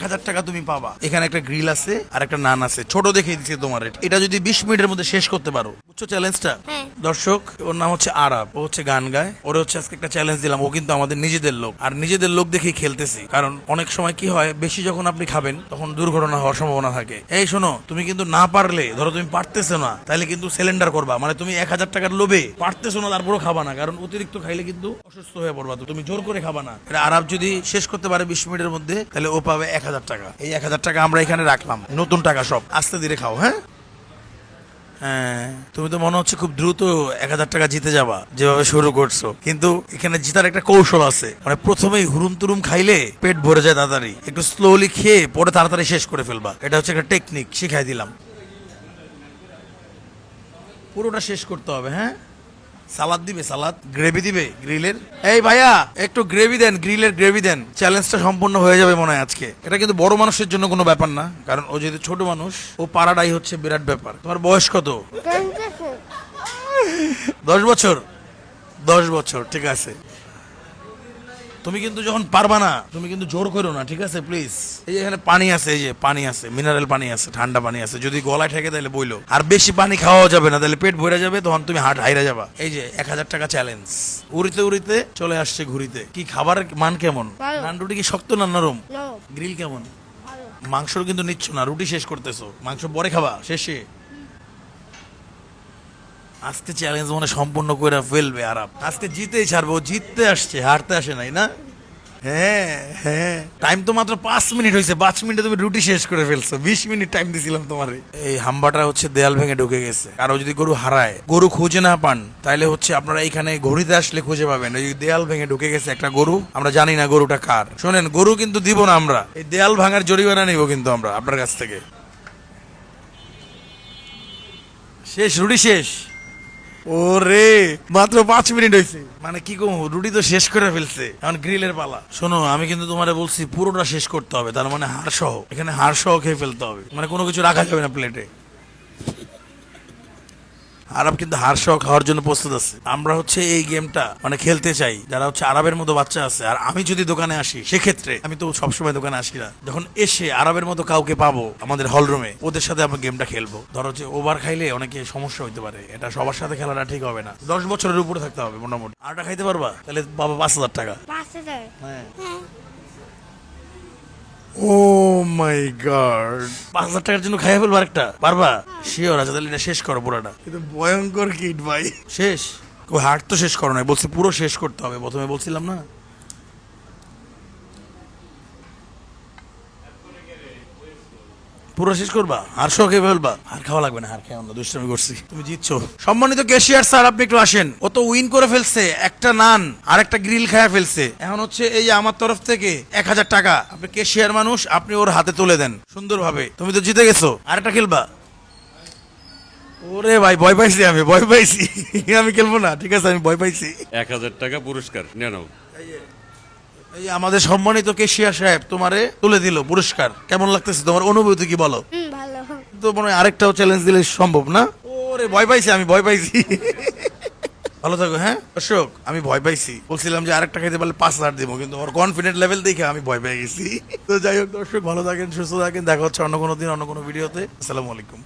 1000 টাকা তুমি পাবা। এখানে একটা গ্রিল আছে আর একটা নান আছে, ছোট দেখে দিচ্ছি তোমার। এটা যদি 20 মিনিটের মধ্যে শেষ করতে পারো, বুঝছো চ্যালেঞ্জটা? দর্শক, ওর নাম হচ্ছে আরাব, ও হচ্ছে গান গায়। ওরে হচ্ছে আজকে একটা চ্যালেঞ্জ দিলাম। ও কিন্তু আমাদের নিজেদের লোক, আর নিজেদের লোক দেখেই খেলতেছি। কারণ অনেক সময় কি হয়, বেশি যখন আপনি খাবেন তখন দুর্ঘটনা হওয়ার সম্ভাবনা থাকে। এই শোনো, তুমি কিন্তু না পারলে, ধরো তুমি পারতেছো না, তাহলে কিন্তু সিলিন্ডার করবা। মানে তুমি 1000 টাকার লোভে পারতেছো না, তারপরও খাবা না, কারণ অতিরিক্ত খাইলে কিন্তু অসুস্থ হয়ে পড়বা। তো তুমি জোর করে খাবা না। এটা আরাব যদি শেষ করতে পারে 20 মিনিটের মধ্যে, তাহলে ও পাবে 1000 টাকা। এই 1000 টাকা আমরা এখানে রাখলাম, নতুন টাকা সব। আস্তে ধীরে খাও, হ্যাঁ? হ্যাঁ, তুমি তো মনে হচ্ছে খুব দ্রুত 1000 টাকা জিতে যাবা যেভাবে শুরু করছো, কিন্তু এখানে জিতার একটা কৌশল আছে। মানে প্রথমেই হুরুম তুরুম খাইলে পেট ভরে যায় তাড়াতাড়ি, একটু স্লোলি খেয়ে পরে তাড়াতাড়ি শেষ করে ফেলবা। এটা হচ্ছে একটা টেকনিক, শিখাই দিলাম। পুরোটা শেষ করতে হবে, হ্যাঁ? সালাদ দিবে, সালাদ গ্রেভি দিবে গ্রিলের। এই ভাইয়া, একটু গ্রেভি দেন, গ্রিলের গ্রেভি দেন। চ্যালেঞ্জটা সম্পূর্ণ হয়ে যাবে মনে হয় আজকে। এটা কিন্তু বড় মানুষের জন্য কোনো ব্যাপার না, কারণ ও যেহেতু ছোট মানুষ, ও পারাটাই হচ্ছে বিরাট ব্যাপার। তোমার বয়স কত? 10 বছর। 10 বছর, ঠিক আছে। তুমি কিন্তু যখন পারবা না, তুমি কিন্তু জোর করো না, ঠিক আছে? প্লিজ। এই যে এখানে পানি আছে, এই যে পানি আছে, মিনারেল পানি আছে, ঠান্ডা পানি আছে। যদি গলায় ঠেকে তাহলে বইলো। আর বেশি পানি খাওয়া যাবে না, তাহলে পেট ভরে যাবে, তখন তুমি হাইরা যাবা। এই যে 1000 টাকা চ্যালেঞ্জ। উড়িতে উড়িতে চলে আসছে ঘুরিতে। কি খাবারের মান কেমন? নান রুটি কি শক্ত না নরম? গ্রিল কেমন? মাংস কিন্তু নিচ্ছ না, রুটি শেষ করতেছো। মাংস পরে খাবা শেষে। আজকে চ্যালেঞ্জ মানে সম্পূর্ণ করে ফেলবে আরাম। আজকে জিতেই ছাড়বো, জিততে আসছে, হারতে আসে নাই না? হ্যাঁ হ্যাঁ, টাইম তো মাত্র 5 মিনিট হয়েছে। 5 মিনিটে তুমি রুটি শেষ করে ফেলছো। 20 মিনিট টাইম দিছিলাম তোমারে। এই হাম্বাটা হচ্ছে দেয়াল ভেঙে ঢুকে গেছে। কারো যদি গরু হারায়, গরু খুঁজে না পান, তাহলে হচ্ছে আপনারা এখানে ঘড়িতে আসলে খুঁজে পাবেন। এই দেয়াল ভেঙে ঢুকে গেছে একটা গরু, আমরা জানি না গরুটা কার। শোনেন, গরু কিন্তু দিব না আমরা, এই দেয়াল ভাঙার জরিমানা নিব কিন্তু আমরা আপনার কাছ থেকে। শেষ, রুটি শেষ। ওরে, মাত্র 5 মিনিট হয়েছে। মানে কি কম, রুটি তো শেষ করে ফেলছে, এখন গ্রিলের পালা। শোনো, আমি কিন্তু তোমারে বলছি পুরোটা শেষ করতে হবে, তার মানে হাড় সহ। এখানে হাড় সহ খেয়ে ফেলতে হবে, মানে কোনো কিছু রাখা যাবে না প্লেটে। আরব কিন্তু হাড় সহ খাওয়ার জন্য প্রস্তুত আছে। আমরা হচ্ছে এই গেমটা মানে খেলতে চাই যারা হচ্ছে আরবের মতো বাচ্চা আছে। আর আমি যদি দোকানে আসি, সেক্ষেত্রে আমি তো সবসময় দোকানে আসি না, যখন এসে আরবের মতো কাউকে পাবো আমাদের হল রুমে, ওদের সাথে আমরা গেমটা খেলবো। ধরো যে ওভার খাইলে অনেকে সমস্যা হইতে পারে, এটা সবার সাথে খেলাটা ঠিক হবে না। 10 বছরের উপরে থাকতে হবে মোটামুটি। আরটা খাইতে পারবা? তাহলে বাবা 5000 টাকা। 5000? হ্যাঁ। ও মাই গড, 5000 টাকার জন্য খাইয়া ফেলবো আরেকটা? পারবা? শিওর আছে? তাহলে এটা শেষ করো পুরোটা। কিন্তু ভয়ঙ্কর কিট ভাই। শেষ? ও হার্ট তো শেষ করো না, বলছি পুরো শেষ করতে হবে। প্রথমে বলছিলাম না? পুরো শেষ করবা? আর শো খেয়ে ফেলবা? আর খাওয়া লাগবে না, আর খাওয়া না, দুষ্টামি করছি। তুমি জিতছো। সম্মানিত ক্যাশিয়ার স্যার, আপনি একটু আসেন। ও তো উইন করে ফেলছে, একটা নান আর একটা গ্রিল খায়া ফেলছে। এখন হচ্ছে এই যে আমার তরফ থেকে 1000 টাকা, আপনি ক্যাশিয়ার মানুষ, আপনি ওর হাতে তুলে দেন সুন্দরভাবে। তুমি তো জিতে গেছো, আরেকটা খেলবা? ওরে ভাই, ভয় পাইছি, আমি ভয় পাইছি। আমি খেলবো না, ঠিক আছে, আমি ভয় পাইছি। 1000 টাকা পুরস্কার নিয়ে নাও। এই আমাদের সম্মানিত কেশিয়া সাহেব তোমারে তুলে দিল পুরস্কার। কেমন লাগতেছে তোমার অনুভূতি, কি বলো? ভালো। তো মনে হয় আরেকটাও চ্যালেঞ্জ দিলে সম্ভব না? ওরে ভয় পাইছি, আমি ভয় পাইছি। ভালো থাকো, হ্যাঁ? দর্শক, আমি ভয় পাইছি, বলছিলাম যে আরেকটা খাইতে পারলে 5000 দিব, কিন্তু ওর কনফিডেন্ট লেভেল দেখে আমি ভয় পেয়ে গেছি। তো যাই হোক দর্শক, ভালো থাকেন, সুস্থ থাকেন। দেখা হচ্ছে অন্য কোনো দিন, অন্য কোনো ভিডিওতে। আসসালামু আলাইকুম।